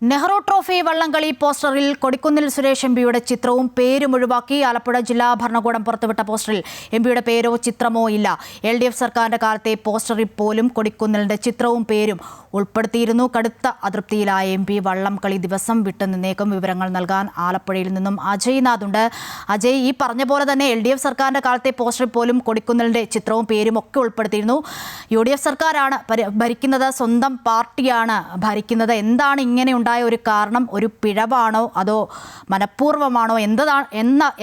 Nehru trophy വള്ളംകളി പോസ്റ്ററിൽ കൊടിക്കുന്നിൽ സുരേഷ് എംപിയുടെ ചിത്രവും പേരും ഒഴിവാക്കി ആലപ്പുഴ ജില്ലാ ഭരണകൂടം പുറത്തുവിട്ട പോസ്റ്ററിൽ എംപിയുടെ പേരോ ചിത്രമോ ഇല്ല. LDF സർക്കാരിന്റെ കാലത്തെ പോസ്റ്ററിൽ പോലും കൊടിക്കുന്നിലിന്റെ ചിത്രവും പേരും ഉൾപ്പെടുത്തിയിരുന്നു. കടുത്ത അതൃപ്തിയിലായ MP വള്ളംകളി ദിവസം വിട്ടുനിന്നേക്കും. വിവരങ്ങൾ നൽകാൻ ആലപ്പുഴയിൽ നിന്നും അജയ് നാഥുണ്ട്. അജയ്, ഈ പറഞ്ഞ പോലെ തന്നെ LDF സർക്കാരിന്റെ കാലത്തെ പോസ്റ്ററിൽ പോലും കൊടിക്കുന്നിലിന്റെ ചിത്രവും പേരും ഒക്കെ ഉൾപ്പെടുത്തിയിരുന്നു. UDF സർക്കാരാണ് ഭരിക്കുന്നത്, സ്വന്തം പാർട്ടിയാണ് ഭരിക്കുന്നത്. എന്താണ് ഇങ്ങനെ ഉണ്ടായ ഒരു കാരണം? ഒരു പിഴവാണോ അതോ മനഃപൂർവ്വമാണോ?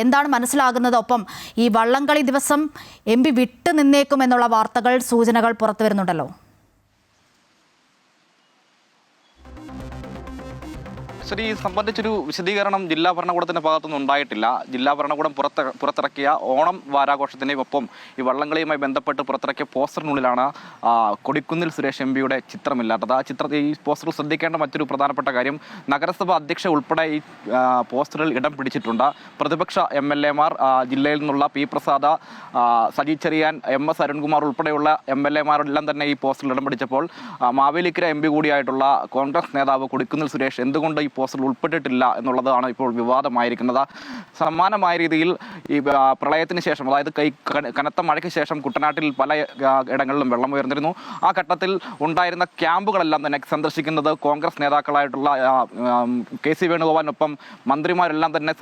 എന്താണ് മനസ്സിലാകുന്നത്? ഒപ്പം ഈ വള്ളംകളി ദിവസം MP വിട്ടു നിന്നേക്കും എന്നുള്ള വാർത്തകൾ, സൂചനകൾ പുറത്തു വരുന്നുണ്ടല്ലോ. ശരി, സംബന്ധിച്ചൊരു വിശദീകരണം ജില്ലാ ഭരണകൂടത്തിന്റെ ഭാഗത്തുനിന്ന് ഉണ്ടായിട്ടില്ല. ജില്ലാ ഭരണകൂടം പുറത്തിറക്കിയ ഓണം വാരാഘോഷത്തിൻ്റെയും ഒപ്പം ഈ വള്ളംകളിയുമായി ബന്ധപ്പെട്ട് പുറത്തിറക്കിയ പോസ്റ്ററിനുള്ളിലാണ് കൊടിക്കുന്നിൽ സുരേഷ് എംപിയുടെ ചിത്രമില്ലാത്തത്. ഈ പോസ്റ്ററിൽ ശ്രദ്ധിക്കേണ്ട മറ്റൊരു പ്രധാനപ്പെട്ട കാര്യം, നഗരസഭ അധ്യക്ഷ ഉൾപ്പെടെ ഈ പോസ്റ്ററിൽ ഇടം പിടിച്ചിട്ടുണ്ട്. പ്രതിപക്ഷ MLA മാർ, ജില്ലയിൽ നിന്നുള്ള P പ്രസാദ, സജി ചെറിയാൻ, MS അരുൺകുമാർ ഉൾപ്പെടെയുള്ള MLA മാരെല്ലാം തന്നെ ഈ പോസ്റ്ററിൽ ഇടം പിടിച്ചപ്പോൾ മാവേലിക്കര MP കൂടിയായിട്ടുള്ള കോൺഗ്രസ് നേതാവ് കൊടിക്കുന്നിൽ സുരേഷ് എന്തുകൊണ്ട് ഈ പോസ്റ്ററിൽ ഉൾപ്പെട്ടിട്ടില്ല എന്നുള്ളതാണ് ഇപ്പോൾ വിവാദമായിരിക്കുന്നത്. സമാനമായ രീതിയിൽ ഈ പ്രളയത്തിന് ശേഷം, അതായത് കനത്ത മഴയ്ക്ക് ശേഷം കുട്ടനാട്ടിൽ പല ഇടങ്ങളിലും വെള്ളം ഉയർന്നിരുന്നു. ആ ഘട്ടത്തിൽ ഉണ്ടായിരുന്ന ക്യാമ്പുകളെല്ലാം തന്നെ സന്ദർശിക്കുന്നത് കോൺഗ്രസ് നേതാക്കളായിട്ടുള്ള KC വേണുഗോപാലിനൊപ്പം മന്ത്രിമാരെല്ലാം തന്നെ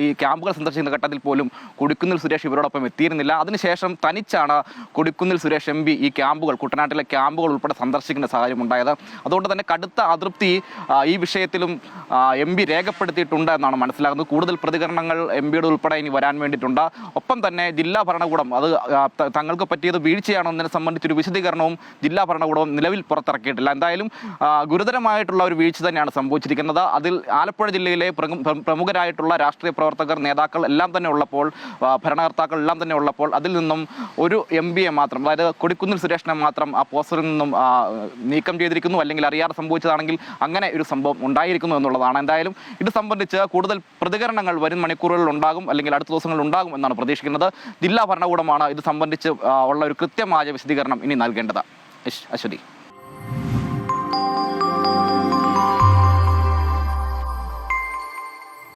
ഈ ക്യാമ്പുകൾ സന്ദർശിക്കുന്ന ഘട്ടത്തിൽ പോലും കൊടിക്കുന്നിൽ സുരേഷ് ഇവരോടൊപ്പം എത്തിയിരുന്നില്ല. അതിനുശേഷം തനിച്ചാണ് കൊടിക്കുന്നിൽ സുരേഷ് MP ഈ ക്യാമ്പുകൾ, കുട്ടനാട്ടിലെ ക്യാമ്പുകൾ ഉൾപ്പെടെ സന്ദർശിക്കുന്ന സാഹചര്യം ഉണ്ടായത്. അതുകൊണ്ട് തന്നെ കടുത്ത അതൃപ്തി ഈ വിഷയത്തിലും MP രേഖപ്പെടുത്തിയിട്ടുണ്ട് എന്നാണ് മനസ്സിലാകുന്നത്. കൂടുതൽ പ്രതികരണങ്ങൾ MPയുടെ ഉൾപ്പെടെ ഇനി വരാൻ വേണ്ടിയിട്ടുണ്ട്. ഒപ്പം തന്നെ ജില്ലാ ഭരണകൂടം അത് തങ്ങൾക്ക് പറ്റിയത് വീഴ്ചയാണോ എന്നതിനെ സംബന്ധിച്ചൊരു വിശദീകരണവും ജില്ലാ ഭരണകൂടം നിലവിൽ പുറത്തിറക്കിയിട്ടില്ല. എന്തായാലും ഗുരുതരമായിട്ടുള്ള ഒരു വീഴ്ച തന്നെയാണ് സംഭവിച്ചിരിക്കുന്നത്. അതിൽ ആലപ്പുഴ ജില്ലയിലെ പ്രമുഖരായിട്ടുള്ള രാഷ്ട്രീയ പ്രവർത്തകർ, നേതാക്കൾ എല്ലാം തന്നെ ഉള്ളപ്പോൾ, ഭരണകർത്താക്കൾ എല്ലാം തന്നെ ഉള്ളപ്പോൾ അതിൽ നിന്നും ഒരു MPയെ മാത്രം, അതായത് കൊടിക്കുന്നിൽ സുരേഷിനെ മാത്രം ആ പോസ്റ്ററിൽ നിന്നും നീക്കം ചെയ്തിരിക്കുന്നു. അല്ലെങ്കിൽ അറിയാതെ സംഭവിച്ചതാണെങ്കിൽ അങ്ങനെ ഒരു സംഭവം ഉണ്ടായിരിക്കുന്നു എന്നുള്ളതാണ്. എന്തായാലും ഇത് സംബന്ധിച്ച് കൂടുതൽ പ്രതികരണങ്ങൾ വരും മണിക്കൂറുകളിൽ ഉണ്ടാകും, അല്ലെങ്കിൽ അടുത്ത ദിവസങ്ങളിൽ ഉണ്ടാകും എന്നാണ് പ്രതീക്ഷിക്കുന്നത്. ജില്ലാ ഭരണകൂടമാണ് ഇത് സംബന്ധിച്ച് ഉള്ള ഒരു കൃത്യമായ വിശദീകരണം ഇനി നൽകേണ്ടത്. അശ്വതി.